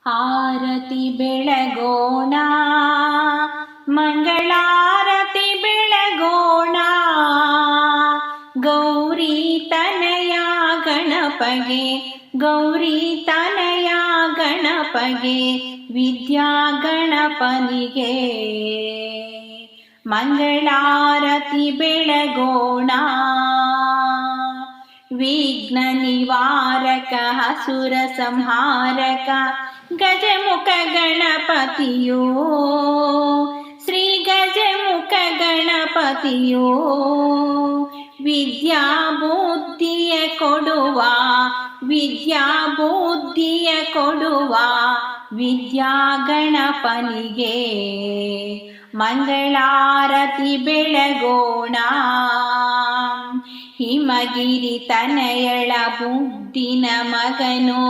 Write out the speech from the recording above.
ಆರತಿ ಬೆಳಗೋಣ, ಮಂಗಳಾರತಿ ಬೆಳಗೋಣ. ಗೌರಿ ತನಯ ಗಣಪಗೆ, ಗೌರಿ ತನಯ ಗಣಪಗೆ, ವಿದ್ಯಾ ಗಣಪನಿಗೆ ಮಂಗಳಾರತಿ ಬೆಳಗೋಣ. ವಿಘ್ನ ನಿವಾರಕ ಅಸುರ ಸಂಹಾರಕ ಗಜಮುಖ ಗಣಪತಿಯೋ, ಶ್ರೀ ಗಜಮುಖ ಗಣಪತಿಯೋ. ವಿದ್ಯಾ ಬುದ್ಧಿಯ ಕೊಡುವ, ವಿದ್ಯಾ ಬುದ್ಧಿಯ ಕೊಡುವ ವಿದ್ಯಾ ಗಣಪನಿಗೆ ಮಂಗಳಾರತಿ ಬೆಳಗೋಣ. ಹಿಮಗಿರಿ ತನಯಳ ಮುದ್ದಿನ ಮಗನು